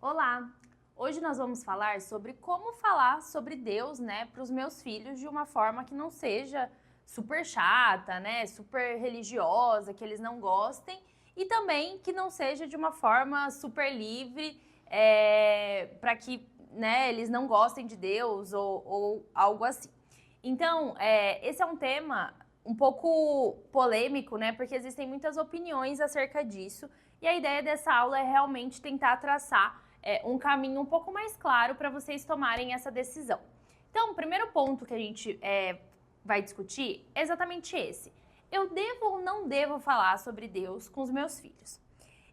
Olá! Hoje nós vamos falar sobre como falar sobre Deus, né, para os meus filhos de uma forma que não seja super chata, né, super religiosa, que eles não gostem, e também que não seja de uma forma super livre, para que, né, eles não gostem de Deus ou algo assim. Então, esse é um tema um pouco polêmico, né, porque existem muitas opiniões acerca disso, e a ideia dessa aula é realmente tentar traçar um caminho um pouco mais claro para vocês tomarem essa decisão. Então, o primeiro ponto que a gente vai discutir é exatamente esse. Eu devo ou não devo falar sobre Deus com os meus filhos?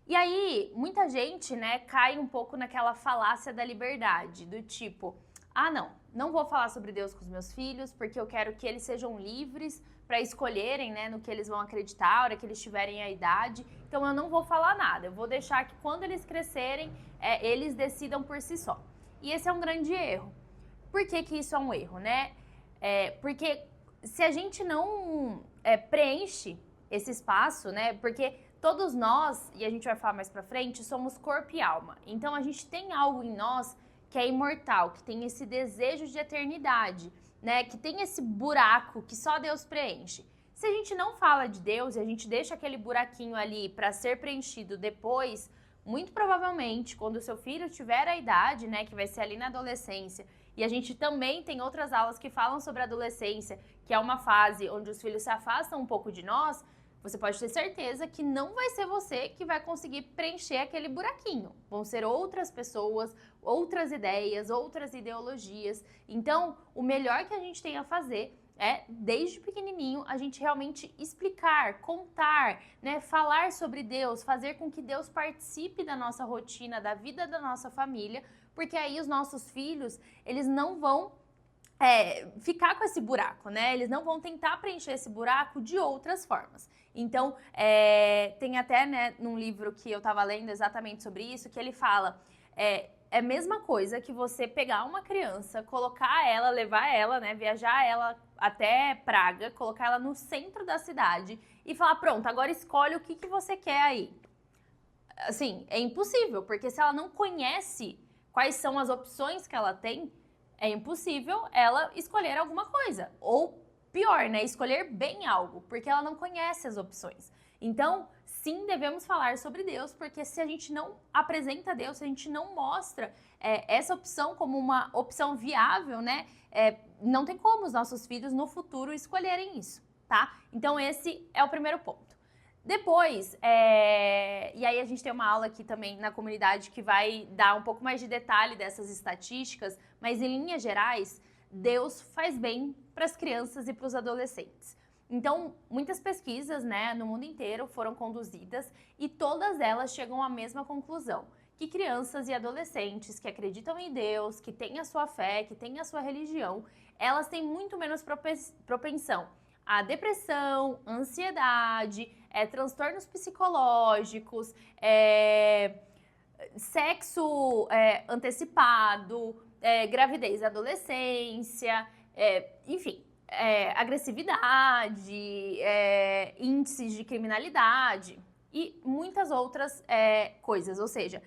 E aí, muita gente, né, cai um pouco naquela falácia da liberdade, do tipo, ah, não vou falar sobre Deus com os meus filhos, porque eu quero que eles sejam livres para escolherem, né, no que eles vão acreditar, a hora que eles tiverem a idade, então eu não vou falar nada, eu vou deixar que quando eles crescerem, eles decidam por si só. E esse é um grande erro. Por que que isso é um erro, né? Porque se a gente não preenche esse espaço, né, porque todos nós, e a gente vai falar mais pra frente, somos corpo e alma. Então a gente tem algo em nós que é imortal, que tem esse desejo de eternidade, né? Que tem esse buraco que só Deus preenche. Se a gente não fala de Deus e a gente deixa aquele buraquinho ali para ser preenchido depois, muito provavelmente, quando o seu filho tiver a idade, né, que vai ser ali na adolescência, e a gente também tem outras aulas que falam sobre a adolescência, que é uma fase onde os filhos se afastam um pouco de nós, você pode ter certeza que não vai ser você que vai conseguir preencher aquele buraquinho. Vão ser outras pessoas, outras ideias, outras ideologias. Então, o melhor que a gente tem a fazer é, desde pequenininho, a gente realmente explicar, contar, né, falar sobre Deus, fazer com que Deus participe da nossa rotina, da vida da nossa família, porque aí os nossos filhos, eles não vão ficar com esse buraco, né? Eles não vão tentar preencher esse buraco de outras formas. Então, tem até, né, num livro que eu tava lendo exatamente sobre isso, que ele fala, é a mesma coisa que você pegar uma criança, colocar ela, levar ela, né, viajar ela até Praga, colocar ela no centro da cidade e falar, pronto, agora escolhe o que você quer aí. Assim, é impossível, porque se ela não conhece quais são as opções que ela tem, é impossível ela escolher alguma coisa. Ou pior, né? Escolher bem algo, porque ela não conhece as opções. Então, sim, devemos falar sobre Deus, porque se a gente não apresenta Deus, se a gente não mostra essa opção como uma opção viável, né? Não tem como os nossos filhos no futuro escolherem isso, tá? Então, esse é o primeiro ponto. Depois, e aí a gente tem uma aula aqui também na comunidade que vai dar um pouco mais de detalhe dessas estatísticas, mas em linhas gerais, Deus faz bem para as crianças e para os adolescentes. Então, muitas pesquisas, né, no mundo inteiro foram conduzidas e todas elas chegam à mesma conclusão, que crianças e adolescentes que acreditam em Deus, que têm a sua fé, que têm a sua religião, elas têm muito menos propensão a depressão, ansiedade, transtornos psicológicos, sexo antecipado, gravidez e adolescência, enfim, agressividade, índices de criminalidade e muitas outras coisas. Ou seja,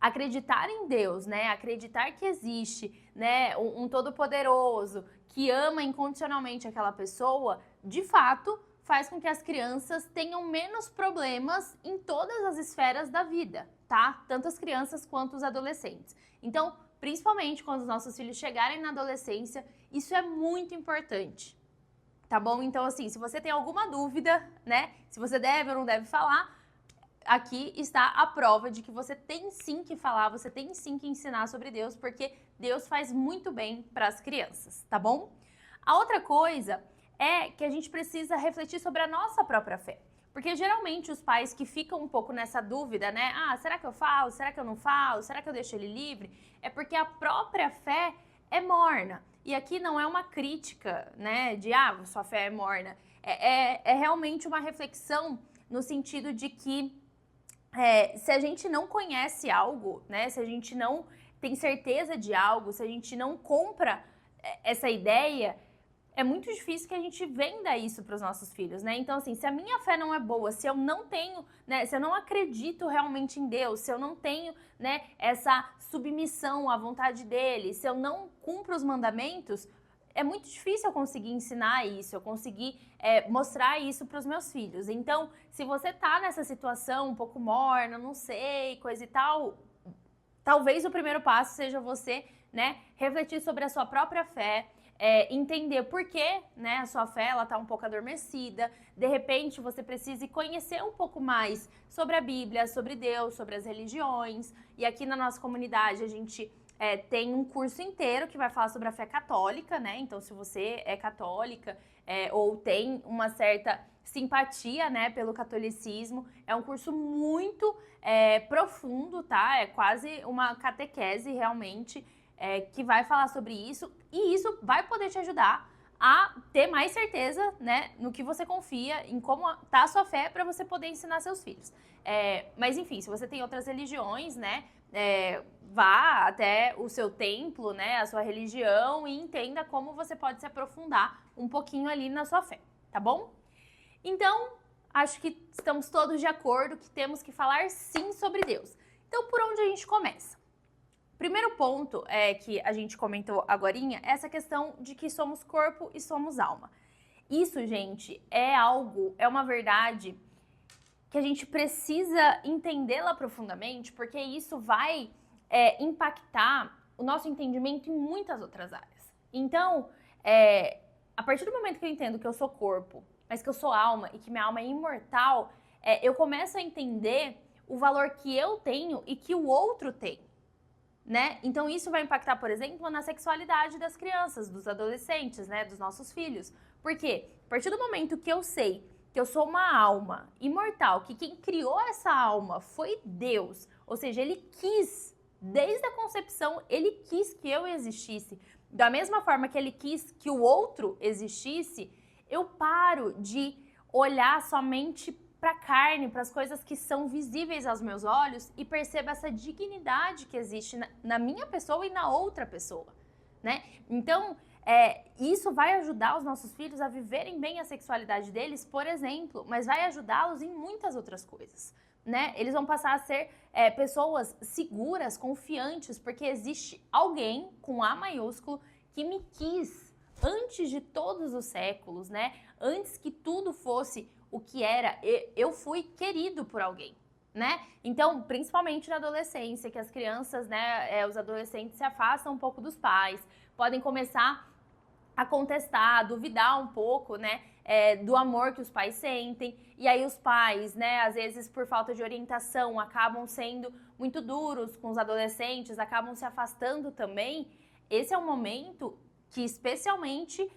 acreditar em Deus, né? Acreditar que existe, né, um todo-poderoso que ama incondicionalmente aquela pessoa, de fato, faz com que as crianças tenham menos problemas em todas as esferas da vida, tá? Tanto as crianças quanto os adolescentes. Então, principalmente quando os nossos filhos chegarem na adolescência, isso é muito importante, tá bom? Então, assim, se você tem alguma dúvida, né, se você deve ou não deve falar, aqui está a prova de que você tem sim que falar, você tem sim que ensinar sobre Deus, porque Deus faz muito bem para as crianças, tá bom? A outra coisa é que a gente precisa refletir sobre a nossa própria fé. Porque geralmente os pais que ficam um pouco nessa dúvida, né? Ah, será que eu falo? Será que eu não falo? Será que eu deixo ele livre? É porque a própria fé é morna. E aqui não é uma crítica, né? De, sua fé é morna. É realmente uma reflexão no sentido de que se a gente não conhece algo, né? Se a gente não tem certeza de algo, se a gente não compra essa ideia, é muito difícil que a gente venda isso para os nossos filhos, né? Então, assim, se a minha fé não é boa, se eu não tenho, né, se eu não acredito realmente em Deus, se eu não tenho, né, essa submissão à vontade dele, se eu não cumpro os mandamentos, é muito difícil eu conseguir ensinar isso, eu conseguir mostrar isso para os meus filhos. Então, se você tá nessa situação um pouco morna, não sei, coisa e tal, talvez o primeiro passo seja você, né, refletir sobre a sua própria fé, entender por que, né, a sua fé ela tá um pouco adormecida. De repente, você precisa conhecer um pouco mais sobre a Bíblia, sobre Deus, sobre as religiões. E aqui na nossa comunidade a gente tem um curso inteiro que vai falar sobre a fé católica, né? Então, se você é católica ou tem uma certa simpatia, né, pelo catolicismo, é um curso muito profundo, tá? É quase uma catequese realmente, que vai falar sobre isso, e isso vai poder te ajudar a ter mais certeza, né, no que você confia, em como tá a sua fé, para você poder ensinar seus filhos. Mas enfim, se você tem outras religiões, né, vá até o seu templo, né, a sua religião, e entenda como você pode se aprofundar um pouquinho ali na sua fé, tá bom? Então, acho que estamos todos de acordo que temos que falar sim sobre Deus. Então, por onde a gente começa? Primeiro ponto que a gente comentou agorinha é essa questão de que somos corpo e somos alma. Isso, gente, é uma verdade que a gente precisa entendê-la profundamente, porque isso vai impactar o nosso entendimento em muitas outras áreas. Então, a partir do momento que eu entendo que eu sou corpo, mas que eu sou alma e que minha alma é imortal, eu começo a entender o valor que eu tenho e que o outro tem. Né? Então isso vai impactar, por exemplo, na sexualidade das crianças, dos adolescentes, né? Dos nossos filhos. Por quê? A partir do momento que eu sei que eu sou uma alma imortal, que quem criou essa alma foi Deus, ou seja, Ele quis, desde a concepção, Ele quis que eu existisse. Da mesma forma que Ele quis que o outro existisse, eu paro de olhar somente para a carne, para as coisas que são visíveis aos meus olhos, e perceba essa dignidade que existe na minha pessoa e na outra pessoa, né? Então, isso vai ajudar os nossos filhos a viverem bem a sexualidade deles, por exemplo, mas vai ajudá-los em muitas outras coisas, né? Eles vão passar a ser pessoas seguras, confiantes, porque existe alguém com A maiúsculo que me quis antes de todos os séculos, né? Antes que tudo fosse o que era, eu fui querido por alguém, né? Então, principalmente na adolescência, que as crianças, né, os adolescentes se afastam um pouco dos pais, podem começar a contestar, a duvidar um pouco, né, do amor que os pais sentem, e aí os pais, né, às vezes por falta de orientação, acabam sendo muito duros com os adolescentes, acabam se afastando também. Esse é um momento que, especialmente,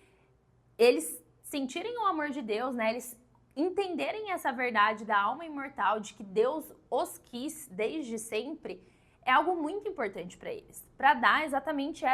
eles sentirem o amor de Deus, né, eles entenderem essa verdade da alma imortal, de que Deus os quis desde sempre, é algo muito importante para eles, para dar exatamente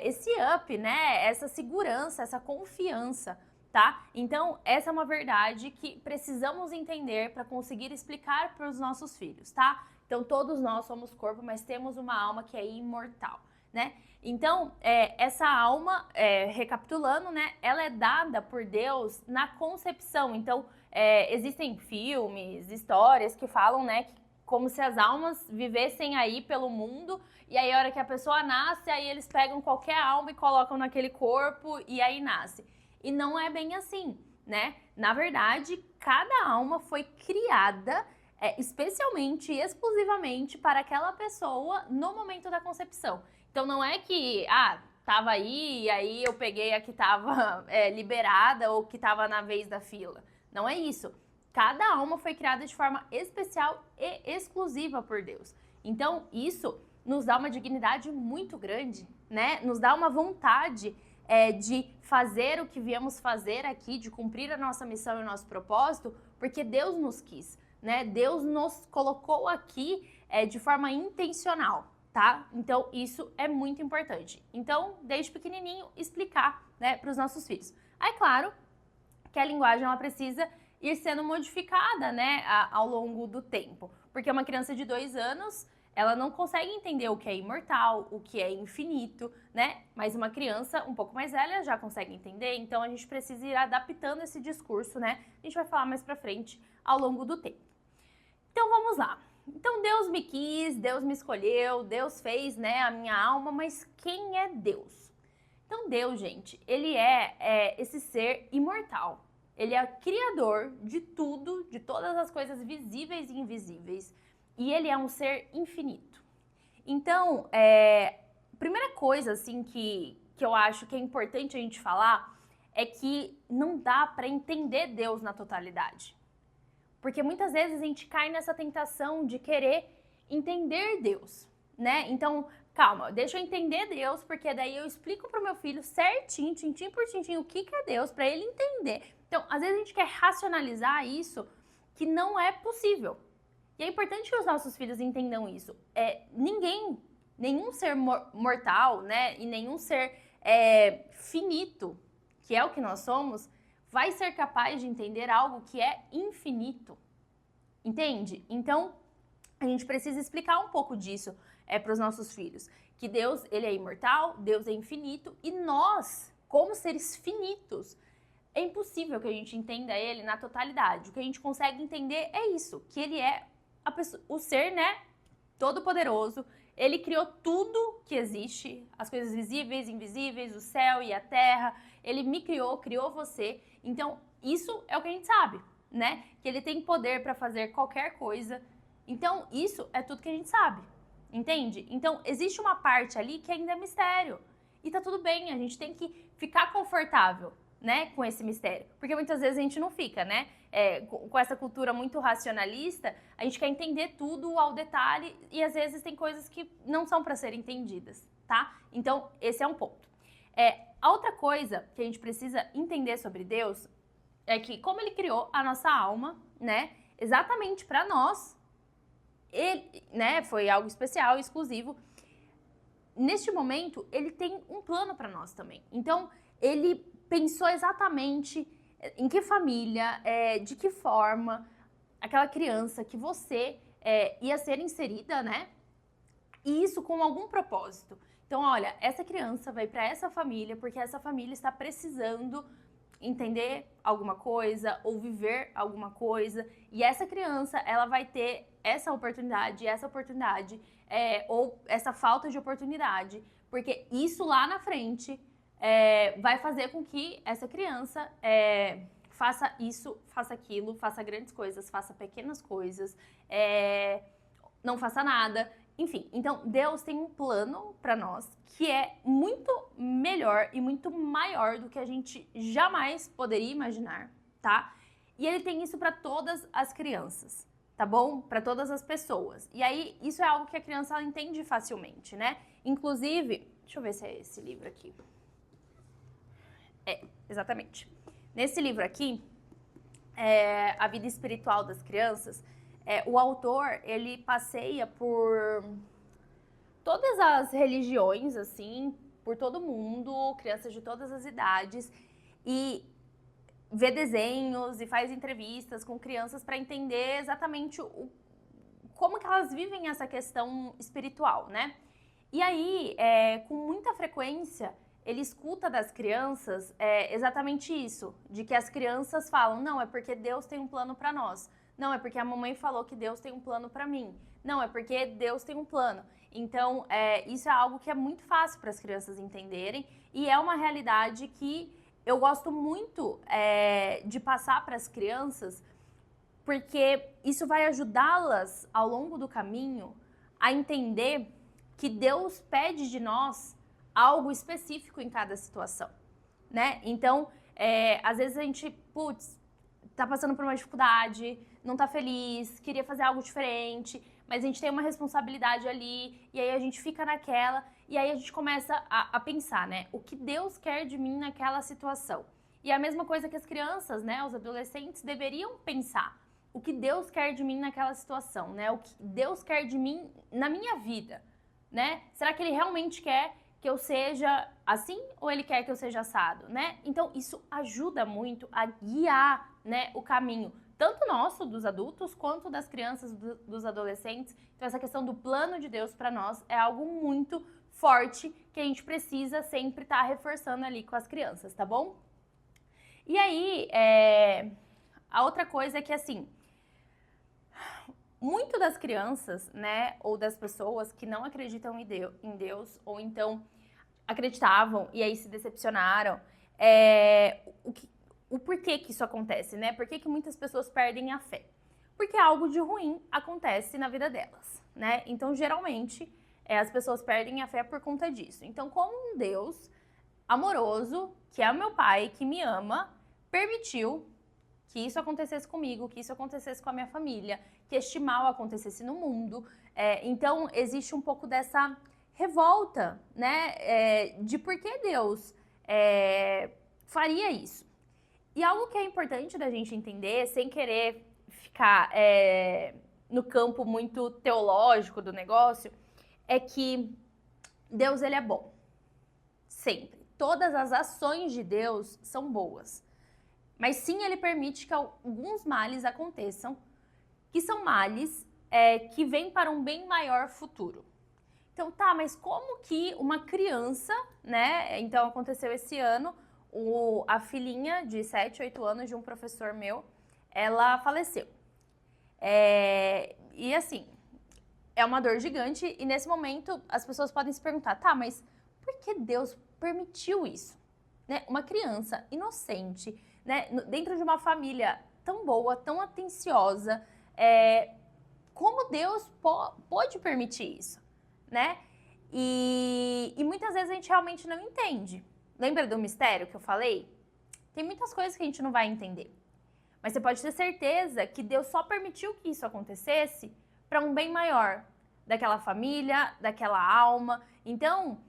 esse up, né? Essa segurança, essa confiança, tá? Então, essa é uma verdade que precisamos entender para conseguir explicar para os nossos filhos, tá? Então, todos nós somos corpo, mas temos uma alma que é imortal, né? Então, essa alma, recapitulando, né, ela é dada por Deus na concepção. Então, existem filmes, histórias que falam, né, como se as almas vivessem aí pelo mundo, e aí a hora que a pessoa nasce, aí eles pegam qualquer alma e colocam naquele corpo, e aí nasce. E não é bem assim, né? Na verdade, cada alma foi criada especialmente e exclusivamente para aquela pessoa no momento da concepção. Então não é que, tava aí e aí eu peguei a que tava liberada ou que tava na vez da fila. Não é isso. Cada alma foi criada de forma especial e exclusiva por Deus. Então isso nos dá uma dignidade muito grande, né? Nos dá uma vontade de fazer o que viemos fazer aqui, de cumprir a nossa missão e o nosso propósito, porque Deus nos quis, né? Deus nos colocou aqui de forma intencional. Tá? Então, isso é muito importante. Então, desde pequenininho, explicar, né, para os nossos filhos. Aí, claro, que a linguagem ela precisa ir sendo modificada, né, ao longo do tempo. Porque uma criança de 2 anos, ela não consegue entender o que é imortal, o que é infinito, né? Mas uma criança um pouco mais velha já consegue entender. Então, a gente precisa ir adaptando esse discurso, né? A gente vai falar mais pra frente ao longo do tempo. Então, vamos lá. Então Deus me quis, Deus me escolheu, Deus fez, né, a minha alma, mas quem é Deus? Então Deus, gente, ele é esse ser imortal. Ele é o criador de tudo, de todas as coisas visíveis e invisíveis. E ele é um ser infinito. Então, a primeira coisa assim que eu acho que é importante a gente falar é que não dá para entender Deus na totalidade. Porque muitas vezes a gente cai nessa tentação de querer entender Deus, né? Então, calma, deixa eu entender Deus, porque daí eu explico pro meu filho certinho, tintim por tintim, o que é Deus, para ele entender. Então, às vezes a gente quer racionalizar isso, que não é possível. E é importante que os nossos filhos entendam isso. Nenhum ser mortal, né, e nenhum ser finito, que é o que nós somos, vai ser capaz de entender algo que é infinito. Entende? Então, a gente precisa explicar um pouco disso para os nossos filhos. Que Deus, ele é imortal, Deus é infinito, e nós, como seres finitos, é impossível que a gente entenda ele na totalidade. O que a gente consegue entender é isso, que ele é o ser, né, todo-poderoso. Ele criou tudo que existe, as coisas visíveis, invisíveis, o céu e a terra. Ele me criou, criou você. Então, isso é o que a gente sabe, né? Que ele tem poder para fazer qualquer coisa. Então, isso é tudo que a gente sabe, entende? Então, existe uma parte ali que ainda é mistério. E tá tudo bem, a gente tem que ficar confortável, né, com esse mistério. Porque muitas vezes a gente não fica, né? Com essa cultura muito racionalista, a gente quer entender tudo ao detalhe e às vezes tem coisas que não são para serem entendidas, tá? Então, esse é um ponto. A outra coisa que a gente precisa entender sobre Deus é que, como ele criou a nossa alma, né, exatamente para nós, ele, né, foi algo especial, exclusivo. Neste momento, ele tem um plano para nós também. Então, ele pensou exatamente em que família, de que forma aquela criança que você ia ser inserida, né? E isso com algum propósito. Então, olha, essa criança vai para essa família porque essa família está precisando entender alguma coisa ou viver alguma coisa, e essa criança, ela vai ter essa oportunidade, ou essa falta de oportunidade, porque isso lá na frente vai fazer com que essa criança faça isso, faça aquilo, faça grandes coisas, faça pequenas coisas, não faça nada. Enfim, então Deus tem um plano para nós que é muito melhor e muito maior do que a gente jamais poderia imaginar, tá? E ele tem isso para todas as crianças, tá bom? Para todas as pessoas. E aí, isso é algo que a criança ela entende facilmente, né? Inclusive, deixa eu ver se é esse livro aqui. Exatamente. Nesse livro aqui, A Vida Espiritual das Crianças, o autor, ele passeia por todas as religiões, assim, por todo mundo, crianças de todas as idades, e vê desenhos e faz entrevistas com crianças para entender exatamente como que elas vivem essa questão espiritual, né? E aí, com muita frequência, ele escuta das crianças exatamente isso, de que as crianças falam, não, é porque Deus tem um plano para nós. Não, é porque a mamãe falou que Deus tem um plano para mim. Não, é porque Deus tem um plano. Então, isso é algo que é muito fácil para as crianças entenderem e é uma realidade que eu gosto muito de passar para as crianças, porque isso vai ajudá-las ao longo do caminho a entender que Deus pede de nós algo específico em cada situação, né? Então, às vezes a gente, tá passando por uma dificuldade, não tá feliz, queria fazer algo diferente, mas a gente tem uma responsabilidade ali, e aí a gente fica naquela, e aí a gente começa a pensar, né? O que Deus quer de mim naquela situação? E é a mesma coisa que as crianças, né? Os adolescentes deveriam pensar. O que Deus quer de mim naquela situação, né? O que Deus quer de mim na minha vida, né? Será que Ele realmente quer que eu seja assim ou Ele quer que eu seja assado, né? Então, isso ajuda muito a guiar, né, o caminho, tanto nosso, dos adultos, quanto das crianças, dos adolescentes. Então, essa questão do plano de Deus para nós é algo muito forte que a gente precisa sempre estar reforçando ali com as crianças, tá bom? E aí, a outra coisa é que, assim, muito das crianças, né, ou das pessoas que não acreditam em Deus, ou então acreditavam e aí se decepcionaram, o porquê que isso acontece, né? Por que muitas pessoas perdem a fé? Porque algo de ruim acontece na vida delas, né? Então, geralmente, as pessoas perdem a fé por conta disso. Então, como um Deus amoroso, que é o meu pai, que me ama, permitiu que isso acontecesse comigo, que isso acontecesse com a minha família, que este mal acontecesse no mundo. Então, existe um pouco dessa revolta, né, de por que Deus faria isso. E algo que é importante da gente entender, sem querer ficar no campo muito teológico do negócio, é que Deus, ele é bom. Sempre. Todas as ações de Deus são boas. Mas sim, ele permite que alguns males aconteçam, que são males que vêm para um bem maior futuro. Então, tá, mas como que uma criança, né? Então, aconteceu esse ano, a filhinha de 7, 8 anos de um professor meu, ela faleceu. E assim, é uma dor gigante e nesse momento as pessoas podem se perguntar, tá, mas por que Deus permitiu isso? Né? Uma criança inocente, né, dentro de uma família tão boa, tão atenciosa, como Deus pode permitir isso, né? E muitas vezes a gente realmente não entende. Lembra do mistério que eu falei? Tem muitas coisas que a gente não vai entender. Mas você pode ter certeza que Deus só permitiu que isso acontecesse para um bem maior daquela família, daquela alma. Então,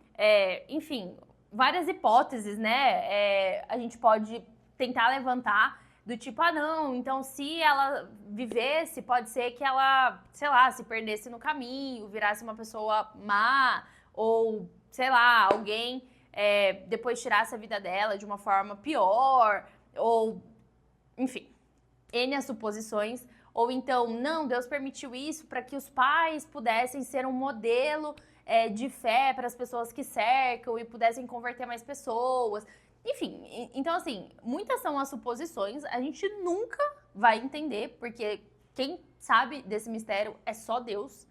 enfim, várias hipóteses, né? A gente pode tentar levantar do tipo, não, então se ela vivesse, pode ser que ela, sei lá, se perdesse no caminho, virasse uma pessoa má, ou, sei lá, alguém depois tirasse a vida dela de uma forma pior, ou, enfim, N as suposições. Ou então, não, Deus permitiu isso para que os pais pudessem ser um modelo de fé para as pessoas que cercam e pudessem converter mais pessoas. Enfim, então assim, muitas são as suposições, a gente nunca vai entender, porque quem sabe desse mistério é só Deus,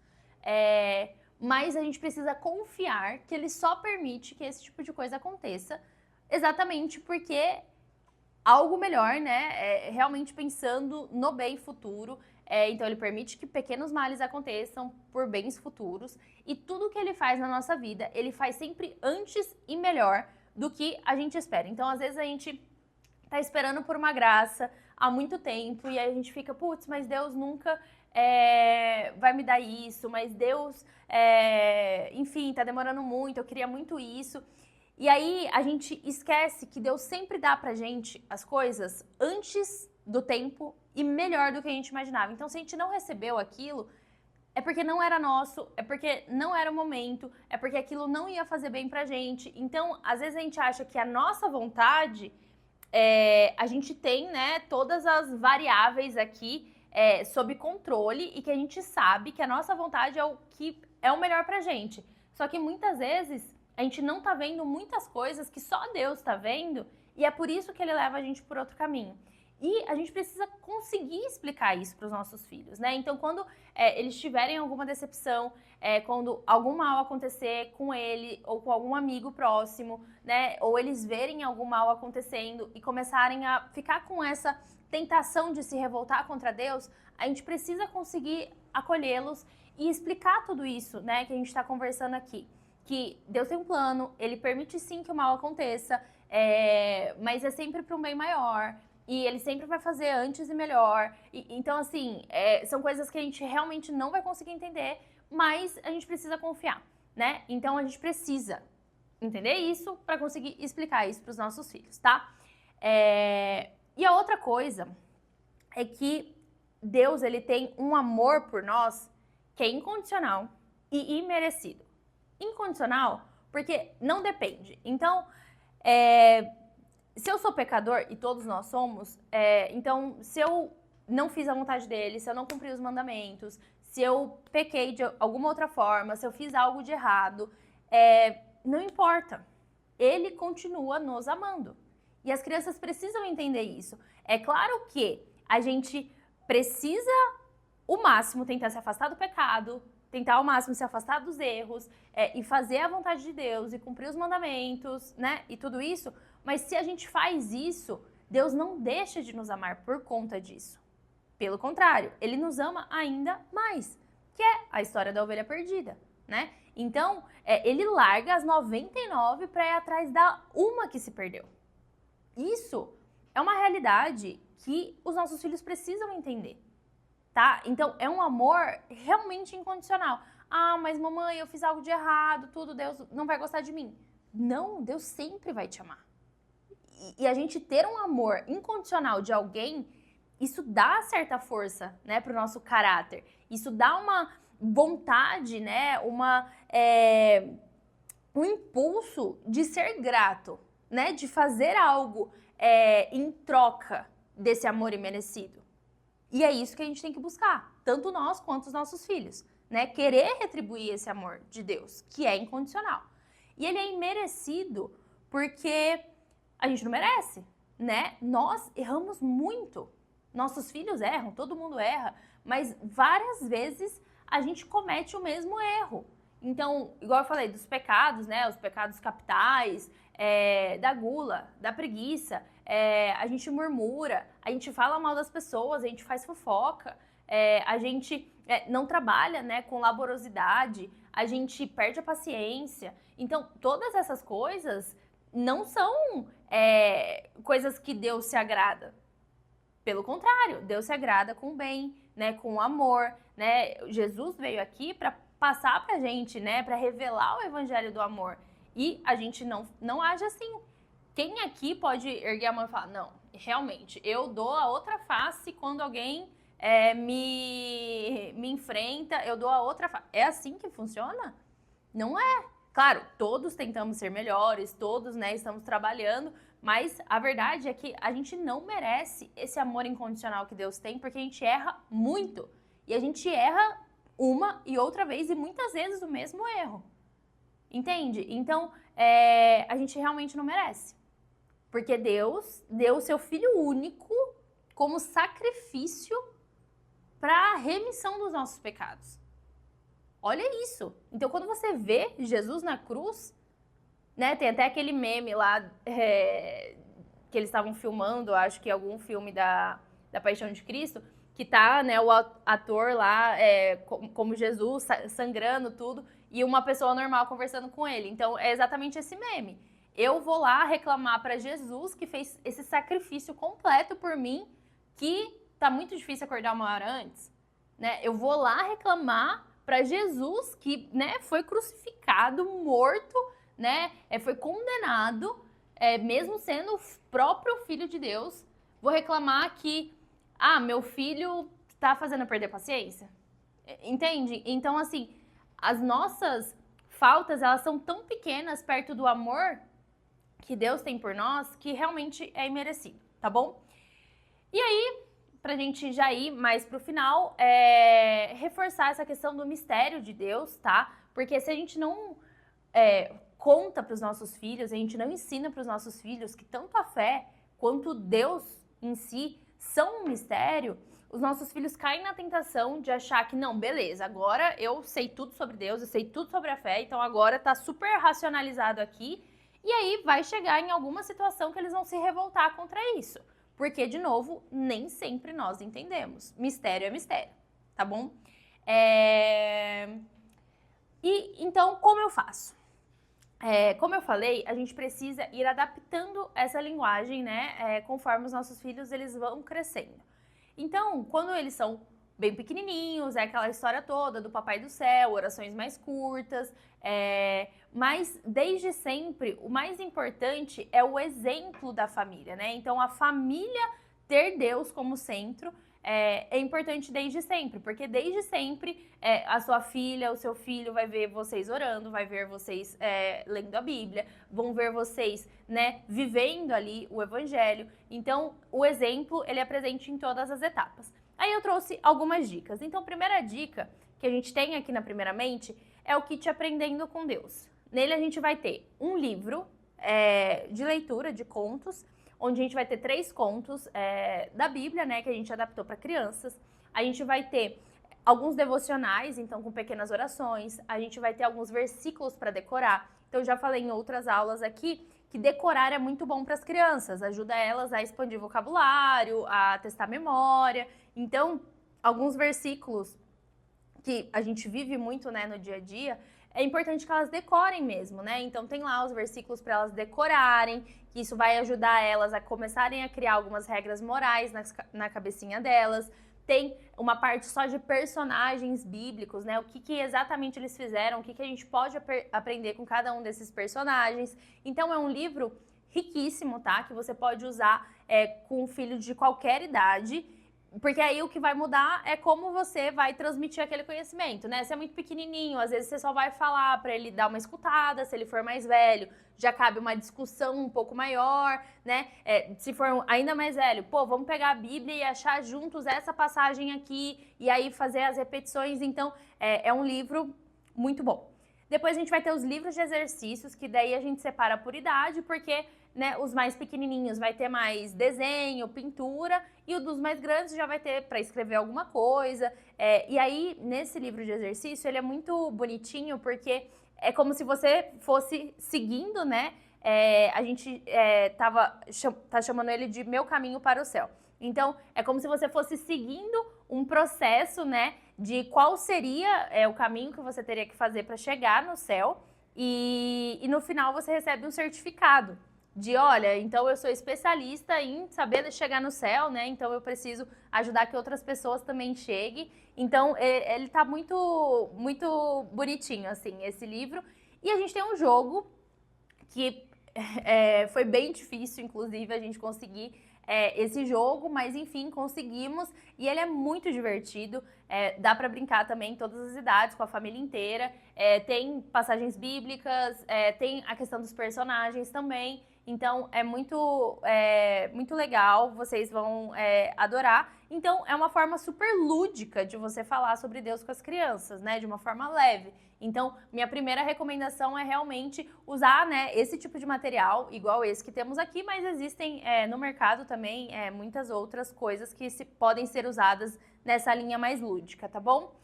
mas a gente precisa confiar que Ele só permite que esse tipo de coisa aconteça, exatamente porque algo melhor, né, realmente pensando no bem futuro. Então Ele permite que pequenos males aconteçam por bens futuros, e tudo que Ele faz na nossa vida, Ele faz sempre antes e melhor do que a gente espera. Então, às vezes, a gente tá esperando por uma graça há muito tempo e aí a gente fica, putz, mas Deus nunca vai me dar isso, mas Deus, enfim, tá demorando muito, eu queria muito isso. E aí a gente esquece que Deus sempre dá pra gente as coisas antes do tempo e melhor do que a gente imaginava. Então, se a gente não recebeu aquilo, é porque não era nosso, é porque não era o momento, é porque aquilo não ia fazer bem pra gente. Então, às vezes a gente acha que a nossa vontade, a gente tem, né, todas as variáveis aqui sob controle e que a gente sabe que a nossa vontade é o que é o melhor pra gente. Só que muitas vezes a gente não tá vendo muitas coisas que só Deus tá vendo e é por isso que Ele leva a gente por outro caminho. E a gente precisa conseguir explicar isso para os nossos filhos, né? Então, quando eles tiverem alguma decepção, quando algum mal acontecer com ele ou com algum amigo próximo, né? Ou eles verem algum mal acontecendo e começarem a ficar com essa tentação de se revoltar contra Deus, a gente precisa conseguir acolhê-los e explicar tudo isso, né? Que a gente está conversando aqui. Que Deus tem um plano, Ele permite sim que o mal aconteça, mas é sempre para um bem maior. E Ele sempre vai fazer antes e melhor. Então, assim, são coisas que a gente realmente não vai conseguir entender, mas a gente precisa confiar, né? Então, a gente precisa entender isso para conseguir explicar isso para os nossos filhos, tá? E a outra coisa é que Deus, Ele tem um amor por nós que é incondicional e imerecido. Incondicional porque não depende. Então, se eu sou pecador, e todos nós somos, então se eu não fiz a vontade dele, se eu não cumpri os mandamentos, se eu pequei de alguma outra forma, se eu fiz algo de errado, não importa. Ele continua nos amando. E as crianças precisam entender isso. É claro que a gente precisa o máximo tentar se afastar do pecado, tentar ao máximo se afastar dos erros, e fazer a vontade de Deus, e cumprir os mandamentos, né, e tudo isso, mas se a gente faz isso, Deus não deixa de nos amar por conta disso. Pelo contrário, Ele nos ama ainda mais, que é a história da ovelha perdida, né? Então, Ele larga as 99 para ir atrás da uma que se perdeu. Isso é uma realidade que os nossos filhos precisam entender, tá? Então, é um amor realmente incondicional. Ah, mas mamãe, eu fiz algo de errado, tudo, Deus não vai gostar de mim. Não, Deus sempre vai te amar. E a gente ter um amor incondicional de alguém, isso dá certa força, né, pro nosso caráter. Isso dá uma vontade, né, um impulso de ser grato, né, de fazer algo em troca desse amor imerecido. E é isso que a gente tem que buscar, tanto nós quanto os nossos filhos, né, querer retribuir esse amor de Deus, que é incondicional. E ele é imerecido porque a gente não merece, né? Nós erramos muito. Nossos filhos erram, todo mundo erra, mas várias vezes a gente comete o mesmo erro. Então, igual eu falei, dos pecados, né? Os pecados capitais, da gula, da preguiça, a gente murmura, a gente fala mal das pessoas, a gente faz fofoca, a gente não trabalha, né, com laborosidade, a gente perde a paciência. Então, todas essas coisas não são coisas que Deus se agrada. Pelo contrário, Deus se agrada com o bem, né, com o amor, né? Jesus veio aqui para passar pra gente, né, para revelar o evangelho do amor. E a gente não age assim. Quem aqui pode erguer a mão e falar, não, realmente, eu dou a outra face quando alguém me enfrenta, eu dou a outra face. É assim que funciona? Não é. Claro, todos tentamos ser melhores, todos, né, estamos trabalhando, mas a verdade é que a gente não merece esse amor incondicional que Deus tem, porque a gente erra muito. E a gente erra uma e outra vez, e muitas vezes o mesmo erro. Entende? Então, a gente realmente não merece. Porque Deus deu o seu Filho único como sacrifício para a remissão dos nossos pecados. Olha isso. Então, quando você vê Jesus na cruz, né, tem até aquele meme lá que eles estavam filmando, acho que algum filme da Paixão de Cristo, que tá, né, o ator lá como Jesus, sangrando tudo, e uma pessoa normal conversando com ele. Então, é exatamente esse meme. Eu vou lá reclamar para Jesus, que fez esse sacrifício completo por mim, que tá muito difícil acordar uma hora antes, né? Eu vou lá reclamar para Jesus, que, né, foi crucificado, morto, né, foi condenado, mesmo sendo o próprio Filho de Deus. Vou reclamar que, meu filho tá fazendo eu perder paciência. Entende? Então, assim, as nossas faltas, elas são tão pequenas perto do amor que Deus tem por nós, que realmente é imerecido, tá bom? E aí, pra gente já ir mais pro final, reforçar essa questão do mistério de Deus, tá? Porque se a gente não conta pros nossos filhos, a gente não ensina pros nossos filhos que tanto a fé quanto Deus em si são um mistério, os nossos filhos caem na tentação de achar que, não, beleza, agora eu sei tudo sobre Deus, eu sei tudo sobre a fé, então agora tá super racionalizado aqui, e aí vai chegar em alguma situação que eles vão se revoltar contra isso. Porque, de novo, nem sempre nós entendemos. Mistério é mistério, tá bom? E, então, como eu faço? Como eu falei, a gente precisa ir adaptando essa linguagem, né? Conforme os nossos filhos, eles vão crescendo. Então, quando eles são bem pequenininhos, é aquela história toda do Papai do Céu, orações mais curtas, mas desde sempre o mais importante é o exemplo da família, né? Então a família ter Deus como centro é importante desde sempre, porque desde sempre a sua filha, o seu filho vai ver vocês orando, vai ver vocês lendo a Bíblia, vão ver vocês, né, vivendo ali o Evangelho. Então o exemplo, ele é presente em todas as etapas. Aí eu trouxe algumas dicas. Então, a primeira dica que a gente tem aqui na Primeiramente é o Kit Aprendendo com Deus. Nele a gente vai ter um livro de leitura de contos, onde a gente vai ter 3 contos da Bíblia, né, que a gente adaptou para crianças. A gente vai ter alguns devocionais, então com pequenas orações, a gente vai ter alguns versículos para decorar. Então, eu já falei em outras aulas aqui que decorar é muito bom para as crianças, ajuda elas a expandir vocabulário, a testar memória. Então, alguns versículos que a gente vive muito, né, no dia a dia, é importante que elas decorem mesmo, né? Então tem lá os versículos para elas decorarem, que isso vai ajudar elas a começarem a criar algumas regras morais na cabecinha delas. Tem uma parte só de personagens bíblicos, né? O que exatamente eles fizeram, o que a gente pode aprender com cada um desses personagens. Então é um livro riquíssimo, tá? Que você pode usar com um filho de qualquer idade. Porque aí o que vai mudar é como você vai transmitir aquele conhecimento, né? Se é muito pequenininho, às vezes você só vai falar para ele dar uma escutada. Se ele for mais velho, já cabe uma discussão um pouco maior, né? Se for ainda mais velho, pô, vamos pegar a Bíblia e achar juntos essa passagem aqui e aí fazer as repetições. Então, é um livro muito bom. Depois a gente vai ter os livros de exercícios, que daí a gente separa por idade, porque, né, os mais pequenininhos vai ter mais desenho, pintura, e o dos mais grandes já vai ter para escrever alguma coisa. E aí, nesse livro de exercício, ele é muito bonitinho, porque é como se você fosse seguindo, né? A gente tá chamando ele de Meu Caminho para o Céu. Então, é como se você fosse seguindo um processo, né, de qual seria o caminho que você teria que fazer para chegar no céu. E no final você recebe um certificado de, olha, então eu sou especialista em saber chegar no céu, né? Então eu preciso ajudar que outras pessoas também cheguem. Então ele tá muito, muito bonitinho, assim, esse livro. E a gente tem um jogo que foi bem difícil, inclusive, a gente conseguir esse jogo, mas enfim, conseguimos. E ele é muito divertido, dá para brincar também em todas as idades, com a família inteira. Tem passagens bíblicas, tem a questão dos personagens também. Então, é muito legal, vocês vão adorar. Então, é uma forma super lúdica de você falar sobre Deus com as crianças, né? De uma forma leve. Então, minha primeira recomendação é realmente usar, né, esse tipo de material, igual esse que temos aqui, mas existem no mercado também muitas outras coisas que podem ser usadas nessa linha mais lúdica, tá bom?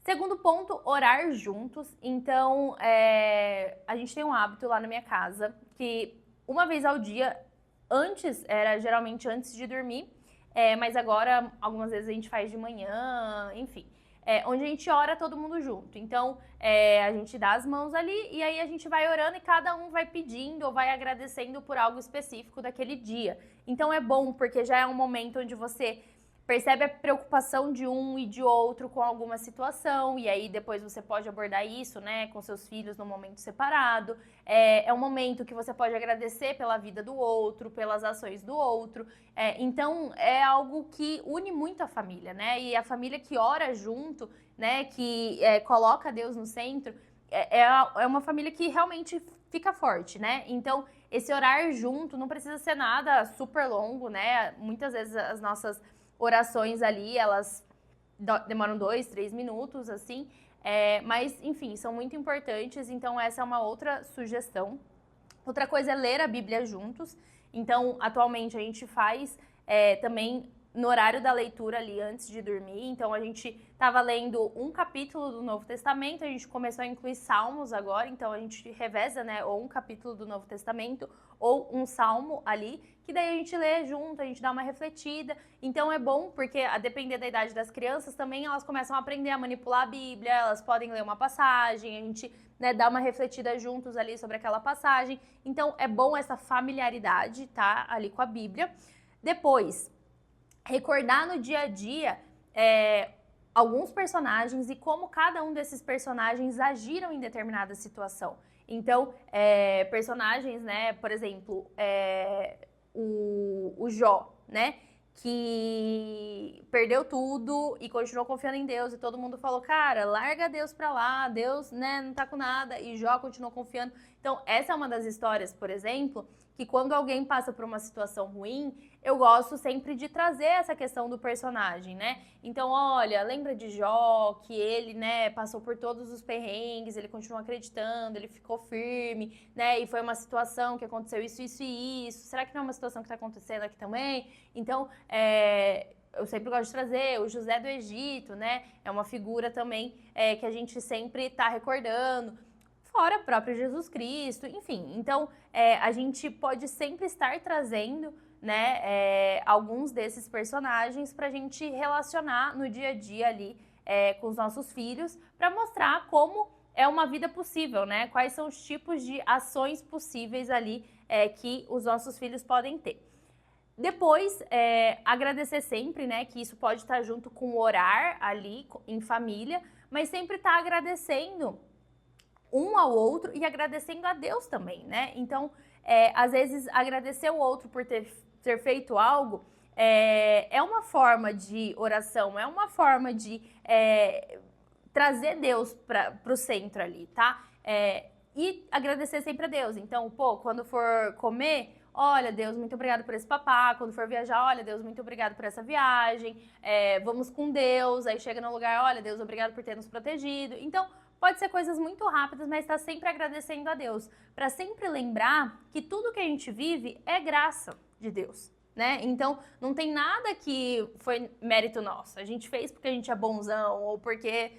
Segundo ponto, orar juntos. Então, a gente tem um hábito lá na minha casa que uma vez ao dia, era geralmente antes de dormir, mas agora algumas vezes a gente faz de manhã, enfim. Onde a gente ora todo mundo junto. Então, a gente dá as mãos ali e aí a gente vai orando e cada um vai pedindo ou vai agradecendo por algo específico daquele dia. Então é bom porque já é um momento onde você percebe a preocupação de um e de outro com alguma situação, e aí depois você pode abordar isso, né, com seus filhos no momento separado. É um momento que você pode agradecer pela vida do outro, pelas ações do outro. Então, é algo que une muito a família, né? E a família que ora junto, né, que coloca Deus no centro, é uma família que realmente fica forte, né? Então, esse orar junto não precisa ser nada super longo, né? Muitas vezes as nossas orações ali, elas demoram 2, 3 minutos, assim, mas, enfim, são muito importantes, então essa é uma outra sugestão. Outra coisa é ler a Bíblia juntos, então, atualmente a gente faz também no horário da leitura ali antes de dormir, então a gente estava lendo um capítulo do Novo Testamento, a gente começou a incluir salmos agora, então a gente reveza, né, ou um capítulo do Novo Testamento ou um salmo ali, que daí a gente lê junto, a gente dá uma refletida. Então é bom porque, a depender da idade das crianças, também elas começam a aprender a manipular a Bíblia, elas podem ler uma passagem, a gente, né, dá uma refletida juntos ali sobre aquela passagem. Então é bom essa familiaridade, tá, ali com a Bíblia. Depois, recordar no dia a dia alguns personagens e como cada um desses personagens agiram em determinada situação. Então, personagens, né, por exemplo, o Jó, né, que perdeu tudo e continuou confiando em Deus, e todo mundo falou, cara, larga Deus pra lá, Deus, né, não tá com nada, e Jó continuou confiando. Então, essa é uma das histórias, por exemplo, que quando alguém passa por uma situação ruim, eu gosto sempre de trazer essa questão do personagem, né? Então, olha, lembra de Jó, que ele, né, passou por todos os perrengues, ele continuou acreditando, ele ficou firme, né? E foi uma situação que aconteceu isso, isso e isso. Será que não é uma situação que está acontecendo aqui também? Então, eu sempre gosto de trazer o José do Egito, né? É uma figura também que a gente sempre está recordando. Fora o próprio Jesus Cristo, enfim. Então, a gente pode sempre estar trazendo, né, alguns desses personagens para a gente relacionar no dia a dia ali com os nossos filhos, para mostrar como é uma vida possível, né? Quais são os tipos de ações possíveis ali que os nossos filhos podem ter. Depois, agradecer sempre, né, que isso pode estar junto com orar ali em família, mas sempre estar agradecendo um ao outro e agradecendo a Deus também, né? Então, às vezes, agradecer o outro por ter feito algo é uma forma de oração, é uma forma de trazer Deus para o centro ali, tá? E agradecer sempre a Deus. Então, quando for comer, olha, Deus, muito obrigado por esse papá. Quando for viajar, olha, Deus, muito obrigado por essa viagem. Vamos com Deus. Aí chega no lugar, olha, Deus, obrigado por ter nos protegido. Então, pode ser coisas muito rápidas, mas está sempre agradecendo a Deus. Para sempre lembrar que tudo que a gente vive é graça de Deus, né? Então, não tem nada que foi mérito nosso. A gente fez porque a gente é bonzão ou porque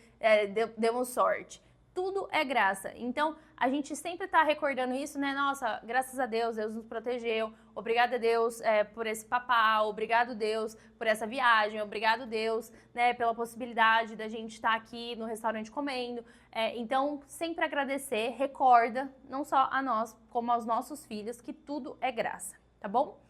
demos sorte. Tudo é graça. Então, a gente sempre está recordando isso, né? Nossa, graças a Deus, Deus nos protegeu. Obrigado a Deus por esse papá. Obrigado, Deus, por essa viagem. Obrigado, Deus, né, pela possibilidade da gente estar aqui no restaurante comendo. Então, sempre agradecer. Recorda, não só a nós, como aos nossos filhos, que tudo é graça, tá bom?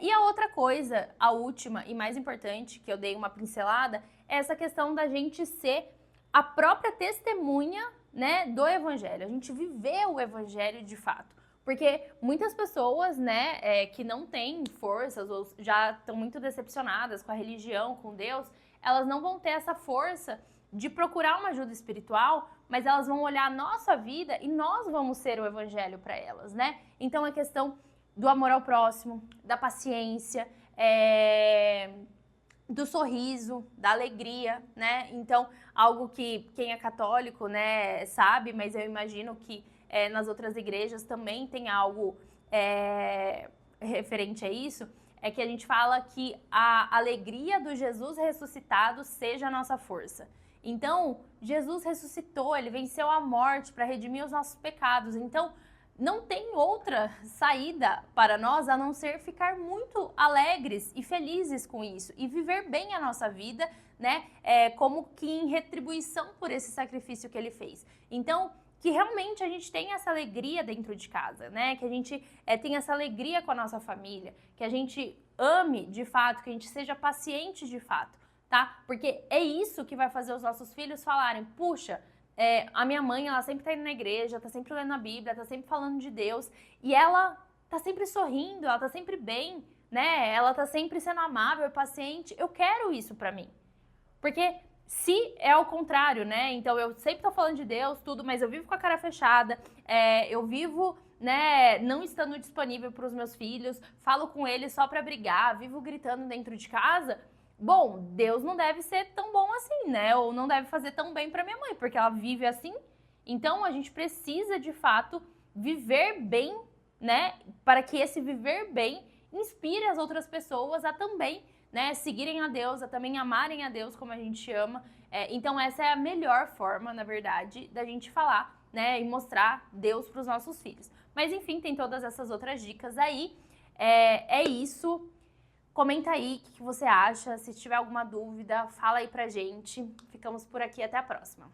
E a outra coisa, a última e mais importante, que eu dei uma pincelada, é essa questão da gente ser a própria testemunha, né, do evangelho, a gente viver o evangelho de fato. Porque muitas pessoas, né, que não têm forças ou já estão muito decepcionadas com a religião, com Deus, elas não vão ter essa força de procurar uma ajuda espiritual, mas elas vão olhar a nossa vida e nós vamos ser o evangelho para elas, né? Então a questão do amor ao próximo, da paciência, do sorriso, da alegria, né? Então, algo que quem é católico, né, sabe, mas eu imagino que nas outras igrejas também tem algo referente a isso, é que a gente fala que a alegria do Jesus ressuscitado seja a nossa força. Então, Jesus ressuscitou, ele venceu a morte para redimir os nossos pecados. Então, não tem outra saída para nós a não ser ficar muito alegres e felizes com isso e viver bem a nossa vida, né? Como que em retribuição por esse sacrifício que ele fez. Então, que realmente a gente tenha essa alegria dentro de casa, né? Que a gente tenha essa alegria com a nossa família, que a gente ame de fato, que a gente seja paciente de fato, tá? Porque é isso que vai fazer os nossos filhos falarem, puxa, a minha mãe, ela sempre tá indo na igreja, tá sempre lendo a Bíblia, tá sempre falando de Deus, e ela tá sempre sorrindo, ela tá sempre bem, né? Ela tá sempre sendo amável e paciente. Eu quero isso pra mim. Porque se é ao contrário, né? Então eu sempre tô falando de Deus, tudo, mas eu vivo com a cara fechada, eu vivo, né, não estando disponível pros meus filhos, falo com eles só pra brigar, vivo gritando dentro de casa. Bom, Deus não deve ser tão bom assim, né? Ou não deve fazer tão bem para minha mãe, porque ela vive assim. Então, a gente precisa, de fato, viver bem, né? Para que esse viver bem inspire as outras pessoas a também, né, seguirem a Deus, a também amarem a Deus como a gente ama. Então, essa é a melhor forma, na verdade, da gente falar, né? E mostrar Deus para os nossos filhos. Mas, enfim, tem todas essas outras dicas aí. É isso. Comenta aí o que você acha, se tiver alguma dúvida, fala aí pra gente. Ficamos por aqui, até a próxima.